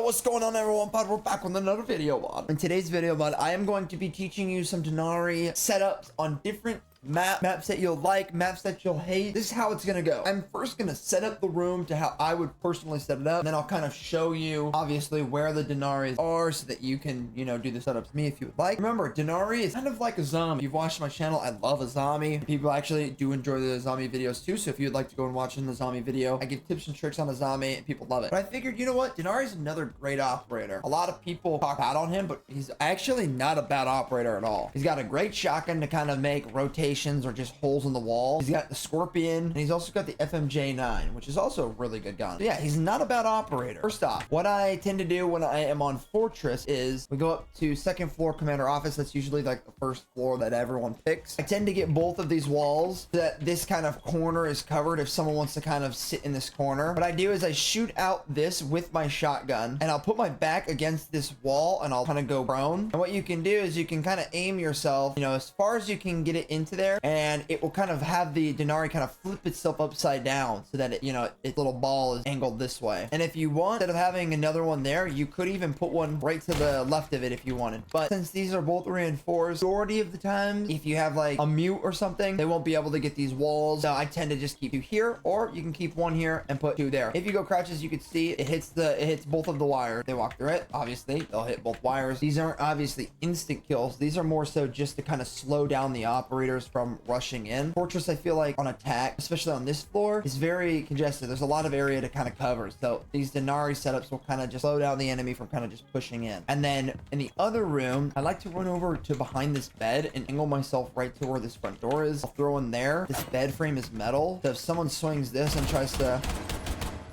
what's going on, everyone? We're back with another video, bud. In today's video, bud, I am going to be teaching you some DENARI setups on different maps that you'll like, maps that you'll hate. This is how it's gonna go. I'm first gonna set up the room to how I would personally set it up, and then I'll kind of show you obviously where the DENARIs are so that you can, you know, do the setups me if you would like. Remember, DENARI is kind of like a zombie. If you've watched my channel, I love a zombie. People actually do enjoy the zombie videos too, so if you'd like to go and watch the zombie video, I give tips and tricks on a zombie and people love it. But I figured, you know what, DENARI is another great operator. A lot of people talk bad on him, but he's actually not a bad operator at all. He's got a great shotgun to kind of make rotations or just holes in the wall. He's got the Scorpion, and he's also got the FMJ9, which is also a really good gun. So yeah, he's not a bad operator. First off, what I tend to do when I am on Fortress is we go up to second floor commander office. That's usually like the first floor that everyone picks. I tend to get both of these walls so that this kind of corner is covered if someone wants to kind of sit in this corner. What I do is I shoot out this with my shotgun, and I'll put my back against this wall, and I'll kind of go prone. And what you can do is you can kind of aim yourself, you know, as far as you can get it into there, and it will kind of have the DENARI kind of flip itself upside down so that it, you know, its little ball is angled this way. And if you want, instead of having another one there, you could even put one right to the left of it if you wanted. But since these are both reinforced, majority of the time, if you have like a mute or something, they won't be able to get these walls. So I tend to just keep two here, or you can keep one here and put two there. If you go crouches, you can see it hits both of the wires. They walk through it, obviously they'll hit both wires. These aren't obviously instant kills. These are more so just to kind of slow down the operators from rushing in. Fortress, I feel like on attack, especially on this floor, is very congested. There's a lot of area to kind of cover. So these DENARI setups will kind of just slow down the enemy from kind of just pushing in. And then in the other room, I like to run over to behind this bed and angle myself right to where this front door is. I'll throw in there. This bed frame is metal. So if someone swings this and tries to,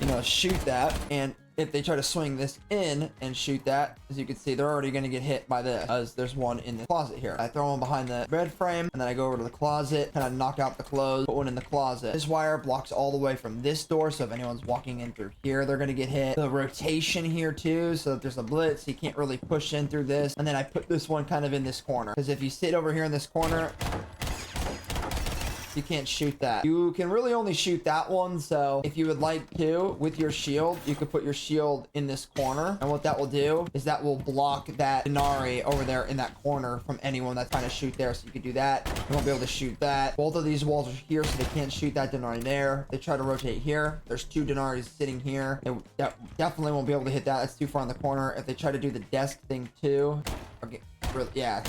you know, shoot that, and if they try to swing this in and shoot that, as you can see, they're already going to get hit by this, as there's one in the closet here. I throw one behind the bed frame, and then I go over to the closet, kind of knock out the clothes, put one in the closet. This wire blocks all the way from this door, so if anyone's walking in through here, they're going to get hit. The rotation here too, so if there's a blitz, you can't really push in through this. And then I put this one kind of in this corner, because if you sit over here in this corner, you can't shoot that. You can really only shoot that one. So if you would like to, with your shield, you could put your shield in this corner. And what that will do is that will block that DENARI over there in that corner from anyone that's trying to shoot there. So you could do that. You won't be able to shoot that. Both of these walls are here, so they can't shoot that DENARI there. They try to rotate here. There's two DENARIs sitting here. They definitely won't be able to hit that. That's too far in the corner. If they try to do the desk thing too, okay. Yeah,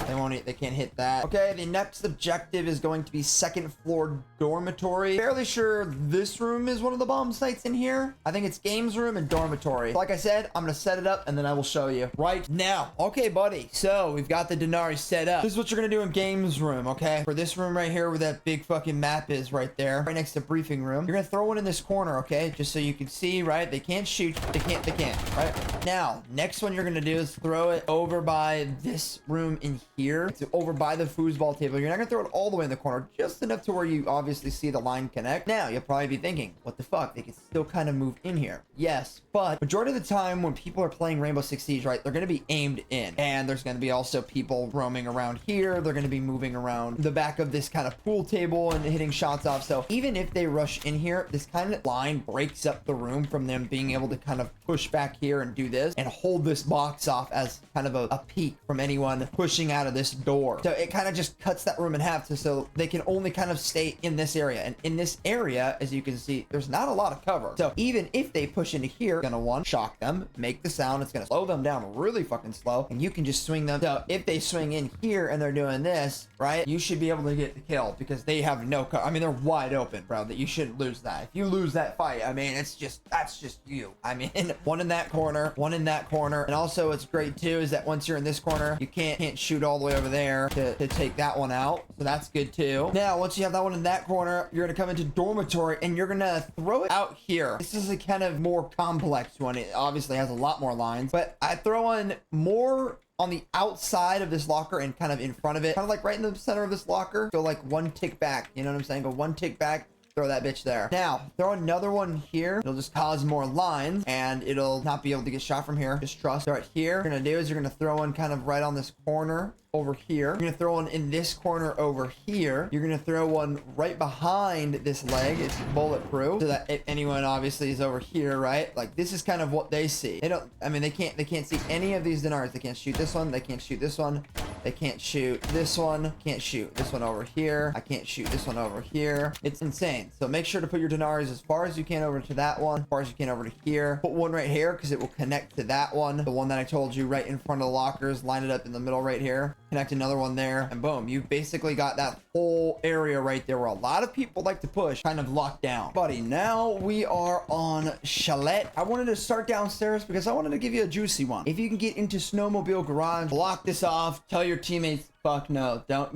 they can't hit that. Okay, the next objective is going to be second floor dormitory. Fairly sure this room is one of the bomb sites in here. I think it's games room and dormitory. Like I said, I'm gonna set it up and then I will show you right now. Okay, buddy, so we've got the DENARI set up. This is what you're gonna do in games room, okay? For this room right here where that big fucking map is right there, right next to briefing room, you're gonna throw one in this corner, okay? Just so you can see, right? They can't shoot, they can't, right? Now, next one you're gonna do is throw it over by this room in here. It's over by the foosball table. You're not gonna throw it all the way in the corner, just enough to where you obviously see the line connect. Now you'll probably be thinking, what the fuck, they can still kind of move in here. Yes, but majority of the time when people are playing Rainbow Six Siege, right, they're gonna be aimed in, and there's gonna be also people roaming around here. They're gonna be moving around the back of this kind of pool table and hitting shots off. So even if they rush in here, this kind of line breaks up the room from them being able to kind of push back here and do this and hold this box off as kind of a peek from anyone pushing out of this door. So it kind of just cuts that room in half so they can only kind of stay in this area. And in this area, as you can see, there's not a lot of cover. So even if they push into here, gonna one, shock them, make the sound. It's gonna slow them down really fucking slow, and you can just swing them. So if they swing in here and they're doing this, right, you should be able to get the kill because they have no cover. I mean, they're wide open, bro. That you shouldn't lose that. If you lose that fight, I mean, that's just you. I mean, one in that corner, one in that corner. And also what's great too is that once you're in this corner, you can't shoot all the way over there to take that one out. So that's good too. Now, once you have that one in that corner, you're gonna come into dormitory and you're gonna throw it out here. This is a kind of more complex one. It obviously has a lot more lines, but I throw in more on the outside of this locker and kind of in front of it, kind of like right in the center of this locker. Go like one tick back, you know what I'm saying? Go one tick back, throw that bitch there. Now, throw another one here. It'll just cause more lines, and it'll not be able to get shot from here. Just trust. Throw it here. What you're gonna do is you're gonna throw one kind of right on this corner over here. You're gonna throw one in this corner over here. You're gonna throw one right behind this leg. It's bulletproof, so that if anyone obviously is over here, right? Like, this is kind of what they see. They don't, I mean, they can't see any of these Denaris. They can't shoot this one. They can't shoot this one. They can't shoot this one. Can't shoot this one over here. I can't shoot this one over here. It's insane. So make sure to put your Denaris as far as you can over to that one, as far as you can over to here. Put one right here because it will connect to that one. The one that I told you right in front of the lockers. Line it up in the middle right here. Connect another one there, and boom, you've basically got that whole area right there where a lot of people like to push kind of locked down. Buddy, now we are on Chalet. I wanted to start downstairs because I wanted to give you a juicy one. If you can get into Snowmobile Garage, block this off, tell your teammates, fuck no, don't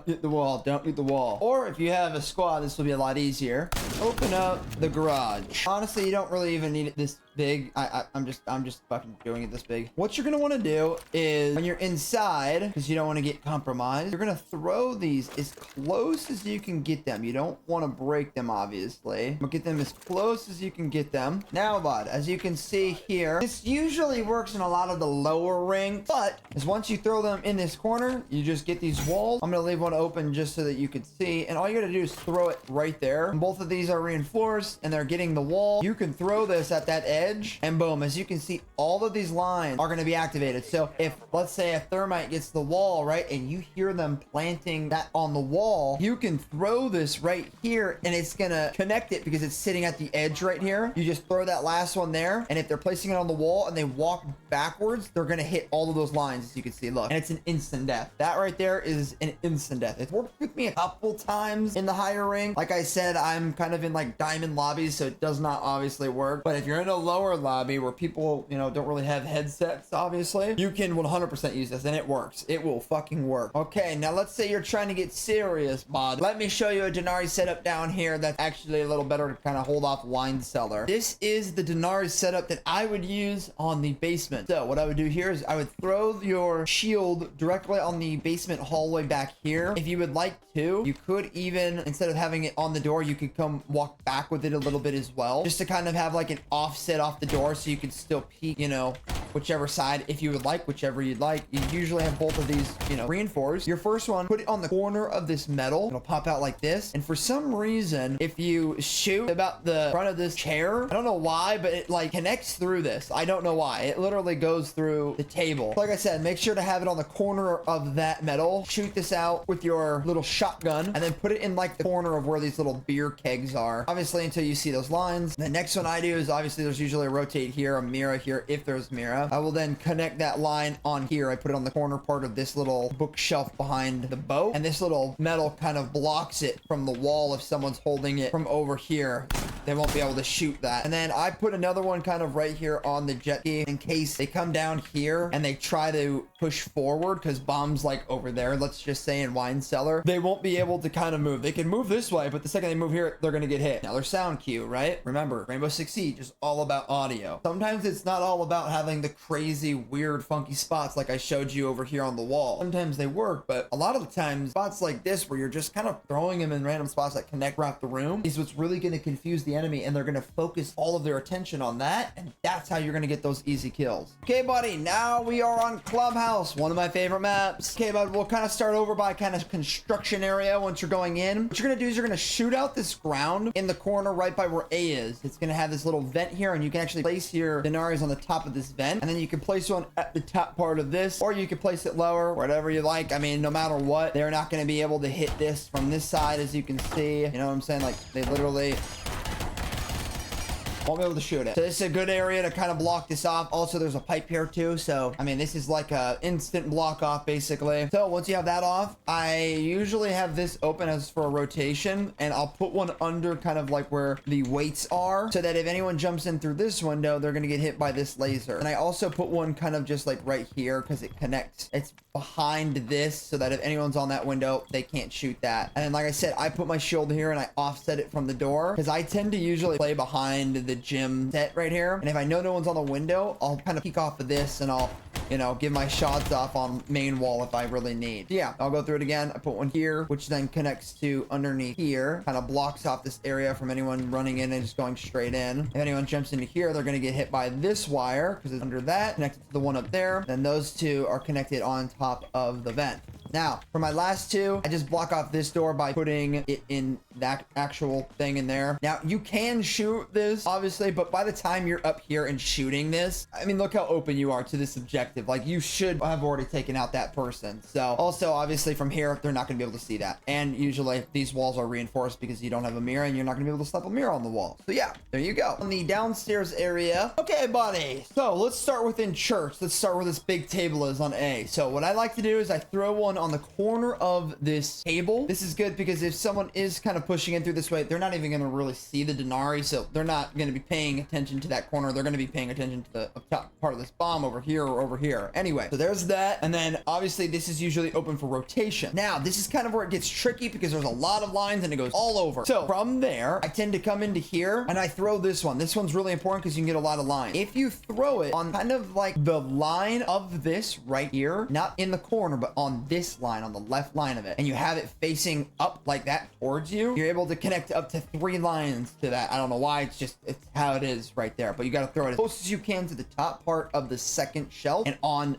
hit the wall, don't hit the wall. Or if you have a squad, this will be a lot easier. Open up the garage. Honestly, you don't really even need it this big. I'm just fucking doing it this big. What you're gonna want to do is when you're inside, because you don't want to get compromised, you're gonna throw these as close as you can get them. You don't want to break them, obviously, but get them as close as you can get them. Now, bud, as you can see here, this usually works in a lot of the lower ring, but as once you throw them in this corner, you just get these walls. I'm gonna leave one open just so that you can see, and all you gotta do is throw it right there. And both of these are reinforced and they're getting the wall. You can throw this at that edge, and boom, as you can see, all of these lines are going to be activated. So if, let's say, a thermite gets the wall, right, and you hear them planting that on the wall, you can throw this right here and it's going to connect it because it's sitting at the edge right here. You just throw that last one there, and if they're placing it on the wall and they walk backwards, they're going to hit all of those lines, as you can see. Look, and it's an instant death. That right there is an instant death. It's worked with me a couple times in the higher ring. Like I said, I'm kind of in like diamond lobbies, so it does not obviously work. But if you're in a lower lobby where people, you know, don't really have headsets, obviously, you can 100% use this, and it works. It will fucking work. Okay, now let's say you're trying to get serious, bud. Let me show you a Denari setup down here that's actually a little better to kind of hold off wine cellar. This is the Denari setup that I would use on the basement. So what I would do here is I would throw your shield directly on the basement hallway back here. If you would like to, you could even, instead of having it on the door, you could come walk back with it a little bit as well, just to kind of have like an offset off the door so you could still peek, you know, whichever side if you would like, whichever you'd like. You usually have both of these, you know, reinforced. Your first one, put it on the corner of this metal. It'll pop out like this. And for some reason, if you shoot about the front of this chair, I don't know why, but it like connects through this. I don't know why. It literally goes through the table. Like I said, make sure to have it on the corner of that metal. Shoot this out with your little shotgun and then put it in like the corner of where these little beer kegs are. Obviously, until you see those lines. The next one I do is obviously there's usually a rotate here, a mirror here if there's mirror. I will then connect that line on here. I put it on the corner part of this little bookshelf behind the boat, and this little metal kind of blocks it from the wall if someone's holding it from over here. They won't be able to shoot that. And then I put another one kind of right here on the jet ski in case they come down here and they try to push forward, because bombs like over there, let's just say in wine cellar, they won't be able to kind of move. They can move this way, but the second they move here, they're going to get hit. Now their sound cue, right? Remember, Rainbow Six Siege is all about audio. Sometimes it's not all about having the crazy, weird, funky spots like I showed you over here on the wall. Sometimes they work, but a lot of the times, spots like this where you're just kind of throwing them in random spots that connect throughout the room is what's really going to confuse the enemy, and they're going to focus all of their attention on that, and that's how you're going to get those easy kills. Okay, buddy, now we are on Clubhouse, one of my favorite maps. Okay, bud, we'll kind of start over by kind of construction area once you're going in. What you're going to do is you're going to shoot out this ground in the corner right by where A is. It's going to have this little vent here, and you can actually place your Denaris on the top of this vent, and then you can place one at the top part of this, or you can place it lower, whatever you like. I mean, no matter what, they're not going to be able to hit this from this side, as you can see. You know what I'm saying? Like, they literally won't be able to shoot it. So this is a good area to kind of block this off. Also, there's a pipe here too. So, I mean, this is like a instant block off basically. So once you have that off, I usually have this open as for a rotation, and I'll put one under kind of like where the weights are, so that if anyone jumps in through this window, they're going to get hit by this laser. And I also put one kind of just like right here because it connects. It's behind this so that if anyone's on that window, they can't shoot that. And then, like I said, I put my shield here and I offset it from the door because I tend to usually play behind the gym set right here, and if I know no one's on the window, I'll kind of peek off of this and I'll you know, give my shots off on main wall if I really need. Yeah, I'll go through it again. I put one here, which then connects to underneath here, kind of blocks off this area from anyone running in and just going straight in. If anyone jumps into here, they're going to get hit by this wire because it's under that, connected to the one up there. Then those two are connected on top of the vent. Now, for my last two, I just block off this door by putting it in that actual thing in there. Now, you can shoot this, obviously, but by the time you're up here and shooting this, I mean, look how open you are to this objective. Like, you should have already taken out that person. So, also, obviously, from here, they're not going to be able to see that. And usually, these walls are reinforced because you don't have a mirror, and you're not going to be able to slap a mirror on the wall. So, yeah, there you go. On the downstairs area. Okay, buddy. So, let's start within church. Let's start where this big table is on A. So, what I like to do is I throw one on the corner of this table. This is good because if someone is kind of pushing in through this way, they're not even going to really see the DENARI, so they're not going to be paying attention to that corner. They're going to be paying attention to the up top part of this bomb over here or over here. Anyway, so there's that. And then obviously this is usually open for rotation. Now, this is kind of where it gets tricky because there's a lot of lines and it goes all over. So from there, I tend to come into here and I throw this one. This one's really important because you can get a lot of lines. If you throw it on kind of like the line of this right here, not in the corner, but on this line, on the left line of it, and you have it facing up like that towards you, you're able to connect up to 3 lines to that. I don't know why, it's how it is right there, but you got to throw it as close as you can to the top part of the second shelf and on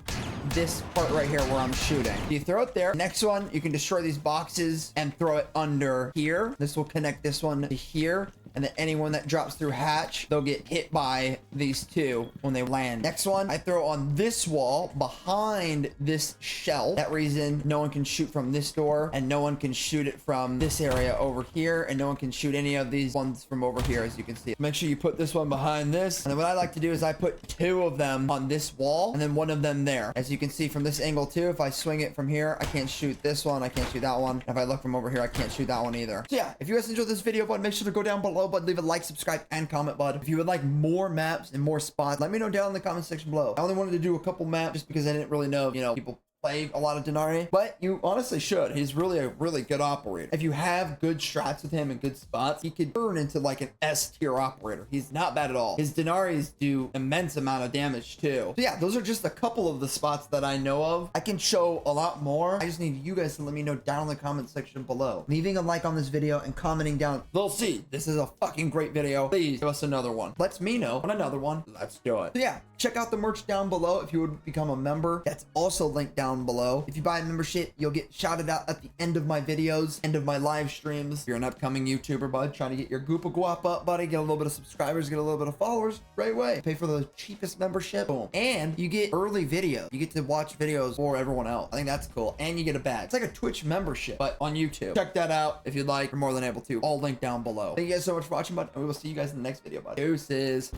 this part right here where I'm shooting. You throw it there. Next one, you can destroy these boxes and throw it under here. This will connect this one to here. And then anyone that drops through hatch, they'll get hit by these two when they land. Next one, I throw on this wall behind this shelf. That reason, no one can shoot from this door and no one can shoot it from this area over here. And no one can shoot any of these ones from over here, as you can see. Make sure you put this one behind this. And then what I like to do is I put 2 of them on this wall and then 1 of them there. As you can see from this angle too, if I swing it from here, I can't shoot this one. I can't shoot that one. If I look from over here, I can't shoot that one either. So yeah, if you guys enjoyed this video, bud, make sure to go down below, bud, leave a like, subscribe, and comment, bud. If you would like more maps and more spots, let me know down in the comment section below. I only wanted to do a couple maps just because I didn't really know, you know, people play a lot of DENARI, but you honestly should. He's really a really good operator. If you have good strats with him and good spots, he could turn into like an S tier operator. He's not bad at all. His DENARIs do immense amount of damage too. So yeah, those are just a couple of the spots that I know of. I can show a lot more. I just need you guys to let me know down in the comment section below. Leaving a like on this video and commenting down, they'll see this is a fucking great video. Please give us another one. Let me know on another one. Let's do it. So yeah, check out the merch down below if you would become a member. That's also linked down below. If you buy a membership, you'll get shouted out at the end of my videos, end of my live streams. If you're an upcoming YouTuber, bud, trying to get your Goopa Guap up, buddy, get a little bit of subscribers, get a little bit of followers, right away. Pay for the cheapest membership, boom. And you get early video. You get to watch videos for everyone else. I think that's cool. And you get a badge. It's like a Twitch membership, but on YouTube. Check that out if you'd like. You're more than able to. All linked down below. Thank you guys so much for watching, bud, and we will see you guys in the next video, bud. Deuces.